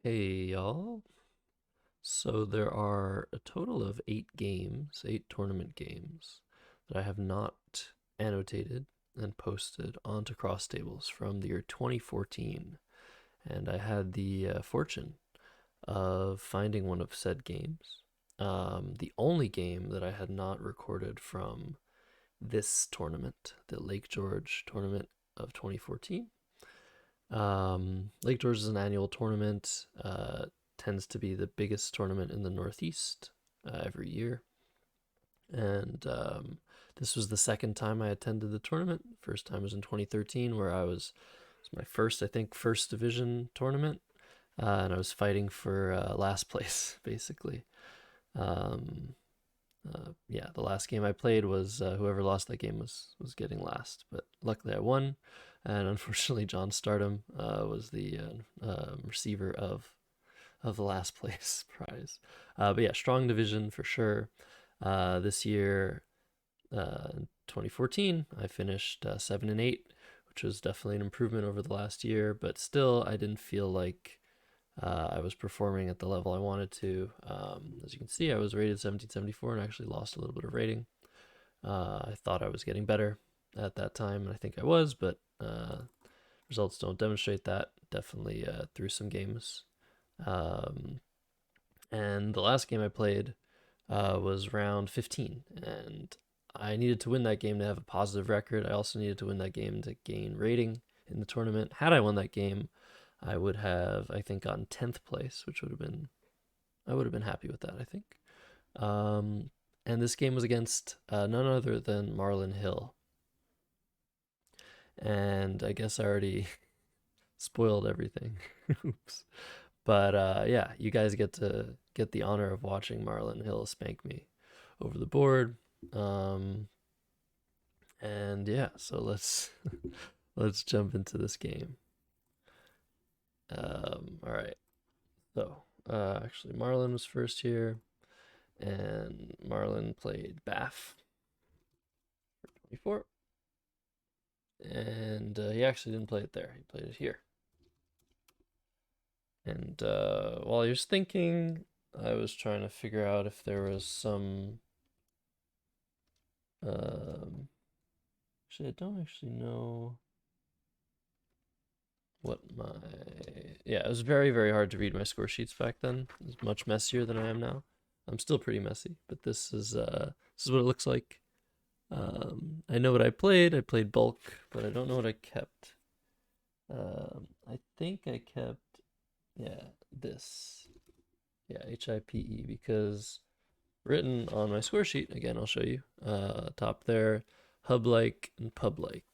Hey y'all. So there are a total of 8 games, 8 tournament games that I have not annotated and posted onto Cross Tables from the year 2014. And I had the fortune of finding one of said games. The only game that I had not recorded from this tournament, the Lake George tournament of 2014. Lake George is an annual tournament. Tends to be the biggest tournament in the Northeast every year. And this was the second time I attended the tournament. First time was in 2013, where it was my first, I think, first division tournament. And I was fighting for last place, basically. Um, yeah, the last game I played was whoever lost that game was getting last, but luckily I won, and unfortunately John Stardom was the receiver of the last place prize. But yeah, strong division for sure. This year, in 2014, I finished 7-8, which was definitely an improvement over the last year, but still I didn't feel like I was performing at the level I wanted to. As you can see, I was rated 1774 and actually lost a little bit of rating. I thought I was getting better at that time, and I think I was, but results don't demonstrate that. Definitely threw some games. Um, and the last game I played was round 15, and I needed to win that game to have a positive record. I also needed to win that game to gain rating in the tournament. Had I won that game, I would have, I think, gotten 10th place, which would have been, I would have been happy with that, I think. Um, and this game was against none other than Marlon Hill. And I guess I already spoiled everything. Oops. But yeah, you guys get to get the honor of watching Marlon Hill spank me over the board. Um, and yeah, so let's jump into this game. All right. So actually, Marlon was first here, and Marlon played Baff for 24, and he actually didn't play it there. He played it here. And while he was thinking, I was trying to figure out if there was some. Actually, I don't actually know what my. Yeah, it was very, very hard to read my score sheets back then. It was much messier than I am now. I'm still pretty messy, but this is what it looks like. I know what I played. I played bulk, but I don't know what I kept. I think I kept, yeah, this. Yeah, HIPE, because written on my score sheet, again, I'll show you, top there, hub-like and pub-like.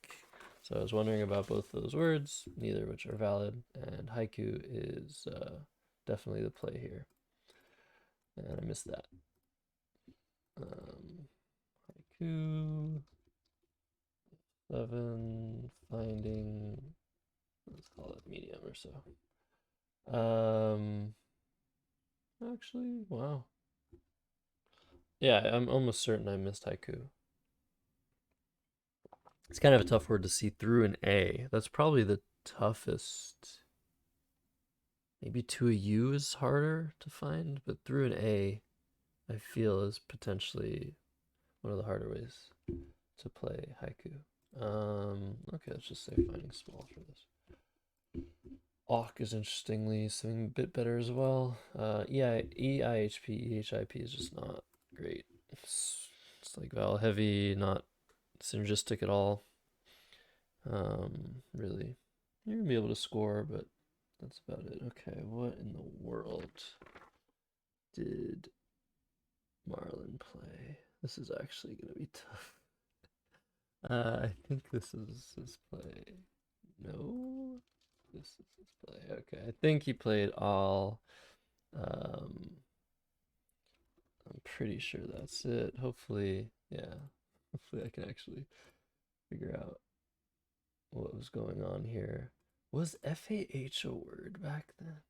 So I was wondering about both those words, neither of which are valid, and haiku is definitely the play here. And I missed that. Haiku, 7, finding, let's call it medium or so. Actually, wow. Yeah, I'm almost certain I missed haiku. It's kind of a tough word to see through an A. That's probably the toughest. Maybe to a U is harder to find, but through an A, I feel is potentially one of the harder ways to play haiku. Okay, let's just say finding small for this. Awk is interestingly something a bit better as well. EIHP is just not great. It's like vowel heavy, not synergistic at all. Really, you're gonna be able to score, but that's about it. Okay, what in the world did Marlon play? This is actually gonna be tough. I think this is his play. No, this is his play. Okay, I think he played all. Um, I'm pretty sure that's it. Hopefully, yeah. Hopefully, I can actually figure out what was going on here. Was FAH a word back then?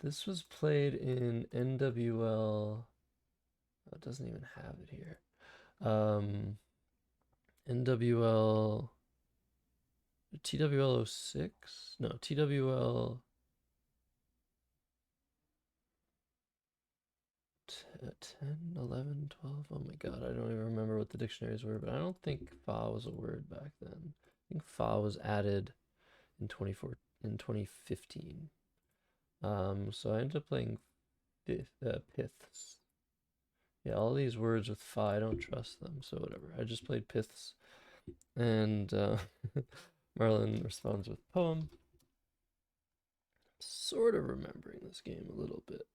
This was played in NWL. Oh, it doesn't even have it here. NWL. TWL 06? No, TWL. 10, 11, 12. Oh my god, I don't even remember what the dictionaries were, but I don't think fa was a word back then. I think fa was added in 2015. So I ended up playing piths. Yeah, all these words with fa, I don't trust them, so whatever. I just played piths, and Marlon responds with poem. Sort of remembering this game a little bit.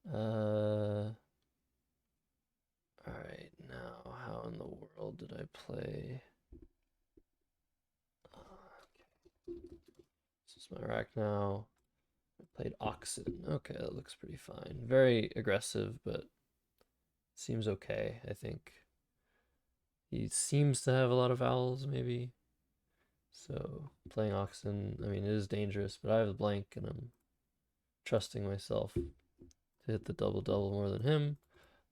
Alright, now how in the world did I play? This is my rack now. I played Oxen. Okay, that looks pretty fine. Very aggressive, but seems okay, I think. He seems to have a lot of vowels, maybe. So playing Oxen, I mean, it is dangerous, but I have a blank and I'm trusting myself to hit the double-double more than him.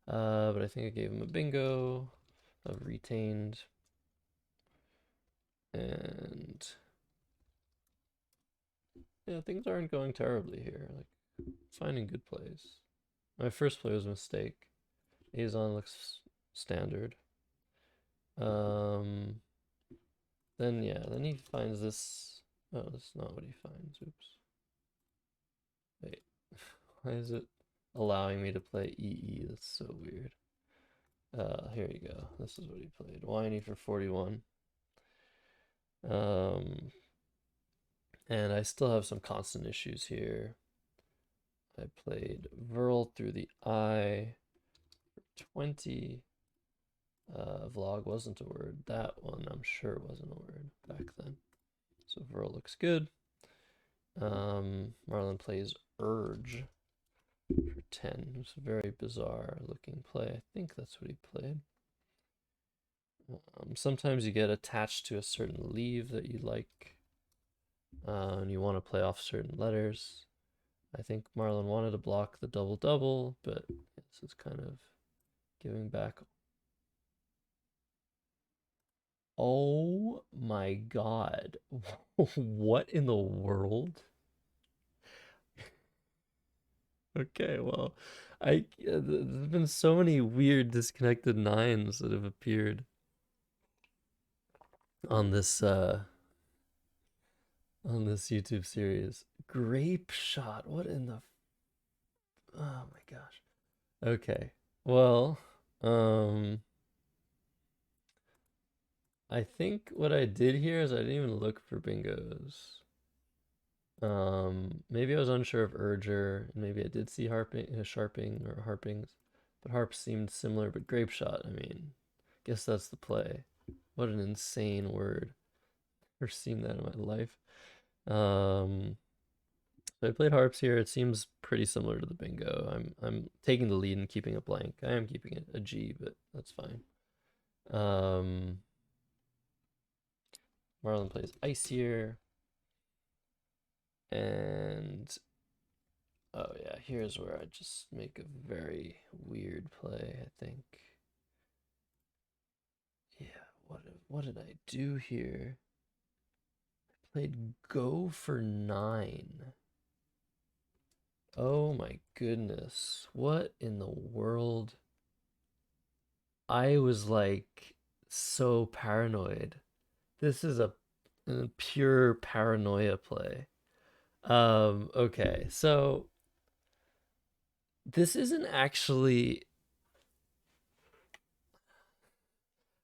But I think I gave him a bingo of retained. And yeah, things aren't going terribly here. Like, finding good plays. My first play was a mistake. Azon looks standard. Then yeah, then he finds this. Oh, that's not what he finds. Oops. Wait, why is it allowing me to play EE? That's so weird. Here you go. This is what he played. Whiny for 41. And I still have some constant issues here. I played Verl through the eye for 20. Vlog wasn't a word. That one I'm sure wasn't a word back then. So Verl looks good. Marlon plays Urge for 10. It's a very bizarre looking play. I think that's what he played. Sometimes you get attached to a certain leave that you like, and you want to play off certain letters. I think Marlon wanted to block the double-double, but this is kind of giving back. Oh my god. What in the world? Okay, well, there's been so many weird disconnected nines that have appeared on this YouTube series. Grape shot. What in the Oh my gosh. Okay. Well, I think what I did here is I didn't even look for bingos. Maybe I was unsure of Urger, and maybe I did see sharping or harpings, but harp seemed similar. But grape shot, I mean, guess that's the play. What an insane word. Never seen that in my life. So I played harps here. It seems pretty similar to the bingo. I'm taking the lead and keeping a blank. I am keeping it a G, but that's fine. Marlon plays ice here. And oh yeah, here's where I just make a very weird play, I think. Yeah, what did I do here? I played go for 9. Oh my goodness. What in the world? I was like so paranoid. This is a pure paranoia play. Okay, so this isn't actually,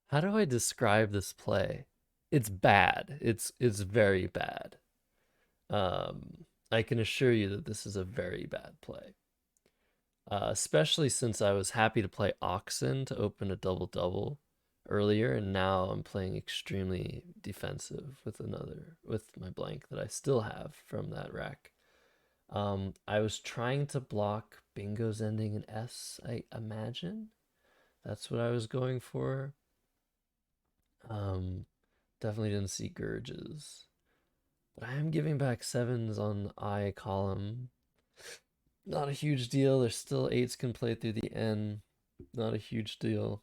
how do I describe this play? It's bad. It's very bad. I can assure you that this is a very bad play. Especially since I was happy to play Oxen to open a double-double earlier, and now I'm playing extremely defensive with my blank that I still have from that rack. I was trying to block bingos ending in S, I imagine. That's what I was going for. Definitely didn't see Gurges. But I am giving back 7s on I column. Not a huge deal. There's still 8s can play through the N. Not a huge deal.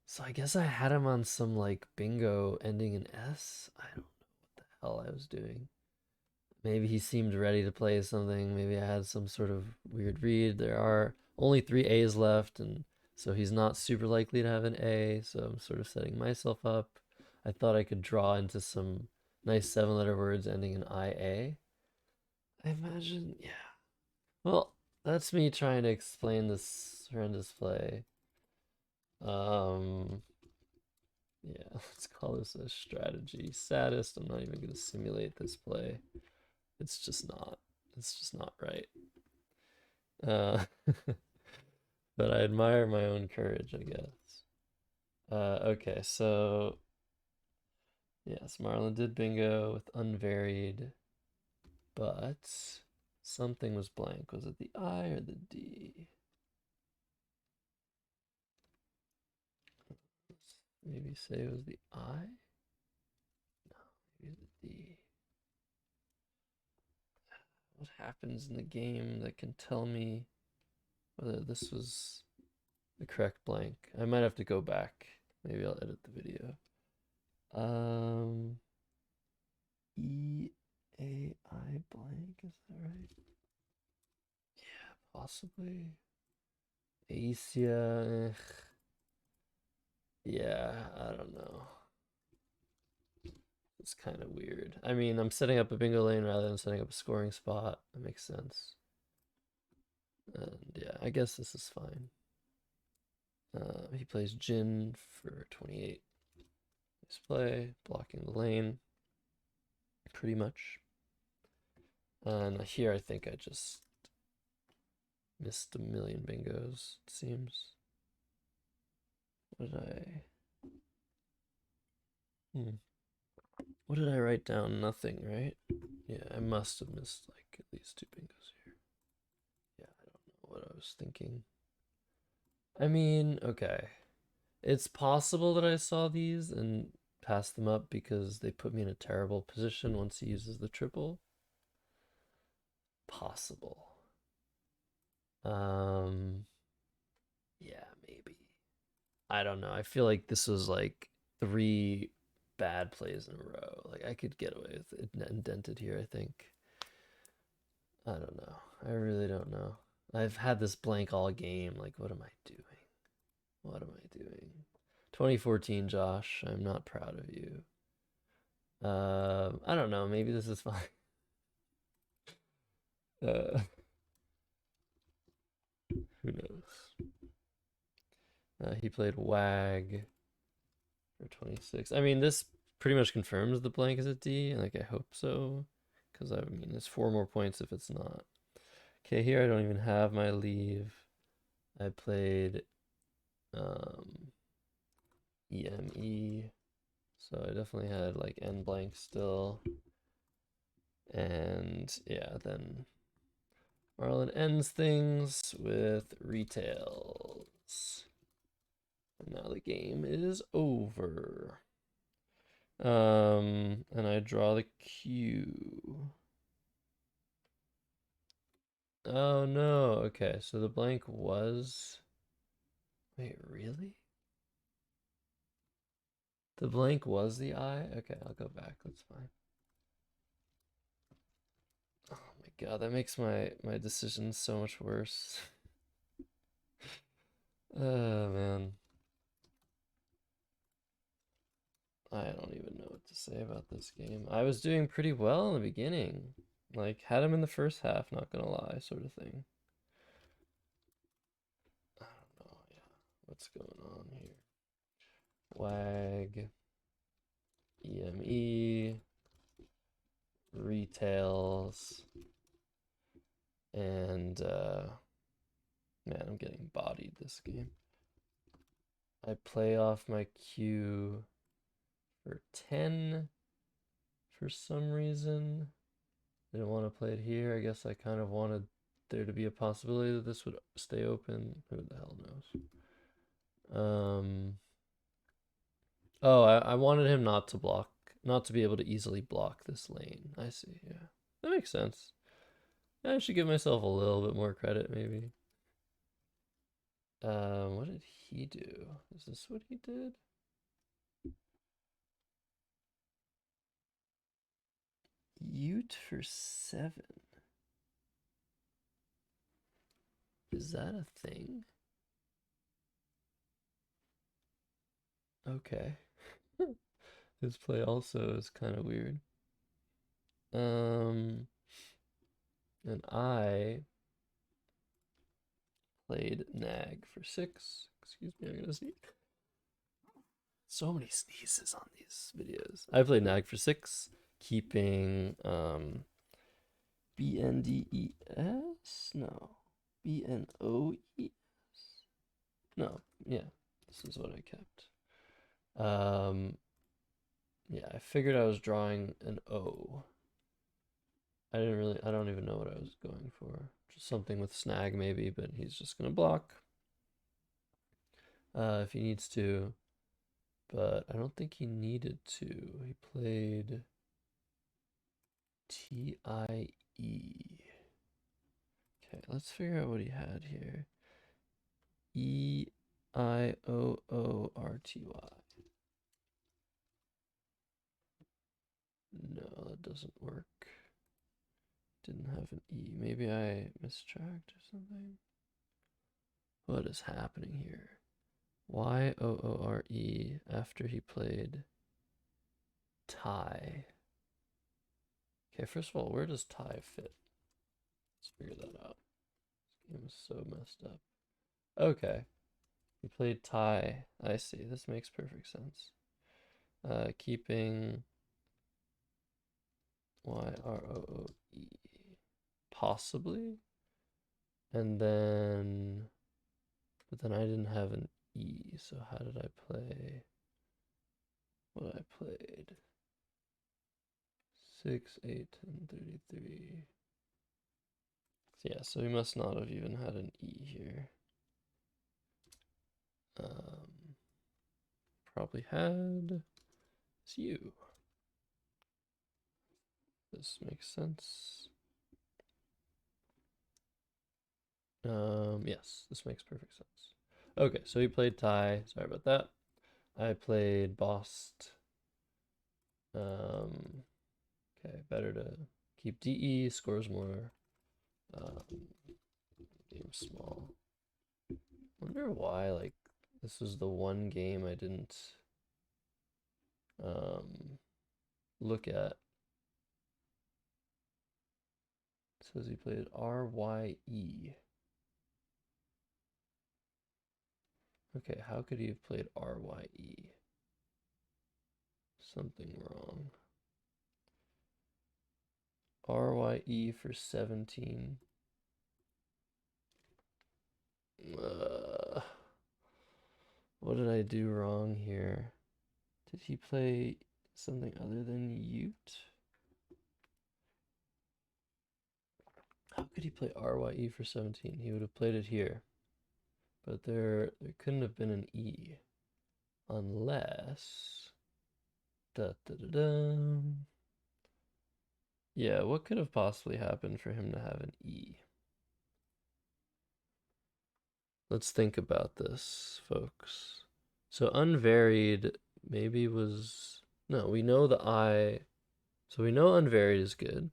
So I guess I had him on some like bingo ending in S. I don't know what the hell I was doing. Maybe he seemed ready to play something. Maybe I had some sort of weird read. There are only 3 A's left, and so he's not super likely to have an A, so I'm sort of setting myself up. I thought I could draw into some nice 7-letter words ending in IA. I imagine, yeah. Well, that's me trying to explain this horrendous play. Um, yeah, let's call this a strategy. Saddest, I'm not even going to simulate this play. It's just not. It's just not right. Uh, but I admire my own courage, I guess. Okay, so yes, Marlon did bingo with unvaried, but something was blank. Was it the I or the D? Let's maybe say it was the I? No, maybe the D. What happens in the game that can tell me whether this was the correct blank? I might have to go back. Maybe I'll edit the video. E-A-I blank, is that right? Yeah, possibly. Asia. Yeah, I don't know. It's kind of weird. I mean, I'm setting up a bingo lane rather than setting up a scoring spot. That makes sense. And yeah, I guess this is fine. He plays Jin for 28. Nice play, blocking the lane, pretty much. And here I think I just missed a million bingos, it seems. What did I... What did I write down? Nothing, right? Yeah, I must have missed like at least 2 bingos here. Yeah, I don't know what I was thinking. I mean, okay. It's possible that I saw these and passed them up because they put me in a terrible position once he uses the triple. Possible. Yeah, maybe. I don't know. I feel like this was like 3 bad plays in a row. Like I could get away with it indented here, I think. I don't know. I really don't know. I've had this blank all game. Like, what am I doing? What am I doing? 2014, Josh. I'm not proud of you. I don't know. Maybe this is fine. Uh, who knows? He played WAG for 26. I mean, this pretty much confirms the blank is a D. Like, I hope so. Because, I mean, it's 4 more points if it's not. Okay, here I don't even have my leave. I played EME. So I definitely had like N blank still. And yeah, then Marlon ends things with retails. And now the game is over. And I draw the Q. Oh no, okay, so the blank was... Wait, really? The blank was the I? Okay, I'll go back, that's fine. Oh my god, that makes my decision so much worse. Oh man. I don't even know what to say about this game. I was doing pretty well in the beginning. Like, had him in the first half, not gonna lie, sort of thing. I don't know, yeah. What's going on here? WAG, EME, retails, and man, I'm getting bodied this game. I play off my Q for 10 for some reason. I didn't want to play it here. I guess I kind of wanted there to be a possibility that this would stay open. Who the hell knows? Oh, I wanted him not to block, not to be able to easily block this lane. I see, yeah. That makes sense. I should give myself a little bit more credit, maybe. What did he do? Is this what he did? Ute for 7. Is that a thing? Okay. His play also is kind of weird. And I played nag for 6. Excuse me, I'm gonna sneeze. So many sneezes on these videos. I played nag for 6, keeping BNDES? No. BNOES? No, yeah. This is what I kept. Yeah, I figured I was drawing an O. I don't even know what I was going for. Just something with snag maybe, but he's just gonna block if he needs to. But I don't think he needed to. He played TIE. Okay, let's figure out what he had here. EIOORTY. No, that doesn't work. Didn't have an E. Maybe I mistracked or something. What is happening here? YOORE after he played tie. Okay, first of all, where does tie fit? Let's figure that out. This game is so messed up. Okay, he played tie. I see. This makes perfect sense. Keeping YROOE. Possibly. And then, but then I didn't have an E, so how did I play what I played? 6, 8, 10, 33. So yeah, so he must not have even had an E here. Probably had it's U. This makes sense. Yes, this makes perfect sense. Okay, so he played tie. Sorry about that. I played bossed. Okay, better to keep DE, scores more. Game small. Wonder why, like, this was the one game I didn't look at. It says he played RYE. Okay, how could he have played RYE? Something wrong. RYE for 17. What did I do wrong here? Did he play something other than Ute? How could he play RYE for 17? He would have played it here. But there couldn't have been an E. Unless... Da, da, da, da. Yeah, what could have possibly happened for him to have an E? Let's think about this, folks. So unvaried maybe was... No, we know the I... So we know unvaried is good.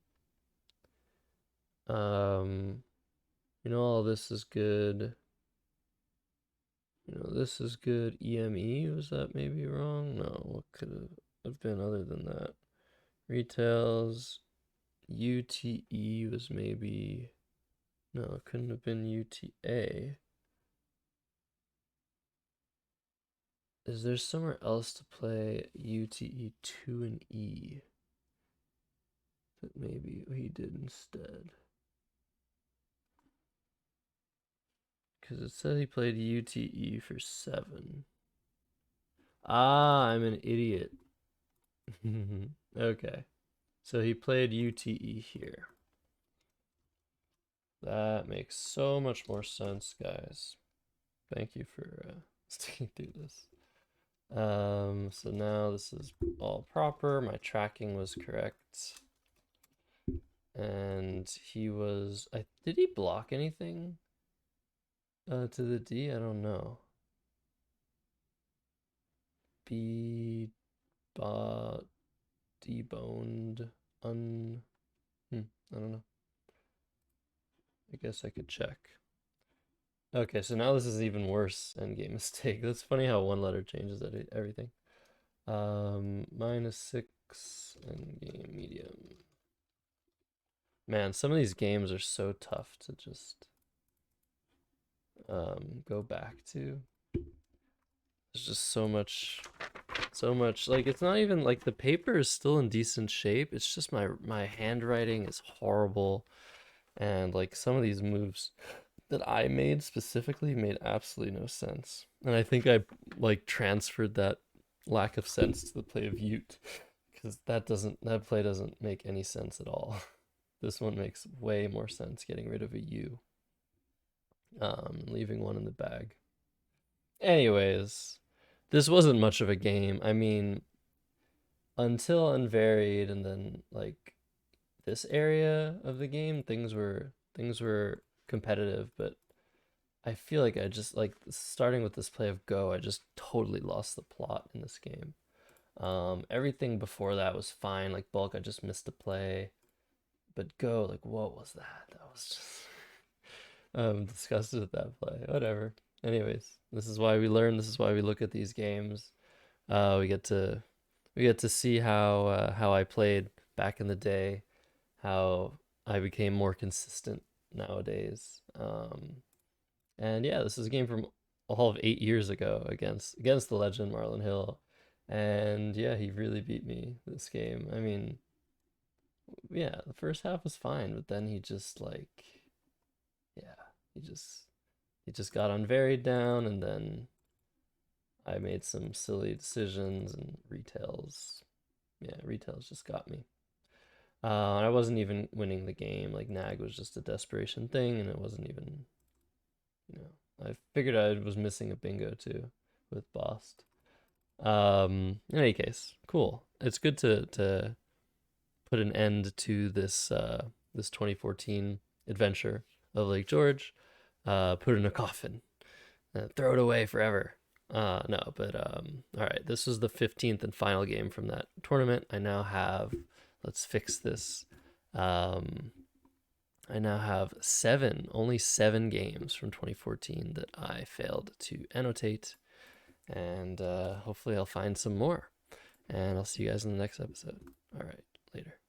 You know all this is good. You know this is good. EME, was that maybe wrong? No, what could have been other than that? Retails, UTE was maybe... No, it couldn't have been UTA. Is there somewhere else to play UTE 2 and E that maybe he did instead? Because it said he played UTE for 7. Ah, I'm an idiot. Okay. So he played UTE here. That makes so much more sense, guys. Thank you for sticking through this. So now this is all proper. My tracking was correct. And he was... did he block anything to the D? I don't know. B... Deboned. I don't know. I guess I could check. Okay, so now this is even worse endgame mistake. That's funny how one letter changes everything. -6 endgame medium. Man, some of these games are so tough to just go back to. There's just so much. Like it's not even like the paper is still in decent shape. It's just my handwriting is horrible, and like some of these moves that I made specifically made absolutely no sense. And I think I like transferred that lack of sense to the play of Ute because that play doesn't make any sense at all. This one makes way more sense getting rid of a U, leaving one in the bag. Anyways, this wasn't much of a game. I mean, until Unvaried and then like this area of the game, things were competitive, but I feel like I just like starting with this play of Go, I just totally lost the plot in this game. Everything before that was fine. Like Bulk, I just missed a play, but Go, like what was that? That was just disgusted at that play. Whatever. Anyways, this is why we learn. This is why we look at these games. We get to see how I played back in the day, how I became more consistent nowadays. And yeah, this is a game from all of 8 years ago against the legend Marlon Hill, and yeah, he really beat me this game. I mean, yeah, the first half was fine, but then he just like, yeah, he just he just got unvaried down, and then I made some silly decisions and retails. Yeah, retails just got me. I wasn't even winning the game. Like nag was just a desperation thing, and it wasn't even, you know. I figured I was missing a bingo too with Bost. In any case, cool. It's good to put an end to this 2014 adventure of Lake George. Put it in a coffin, throw it away forever. No, but all right. This was the 15th and final game from that tournament. I now have. Let's fix this. I now have only seven games from 2014 that I failed to annotate, and hopefully I'll find some more. And I'll see you guys in the next episode. All right, later.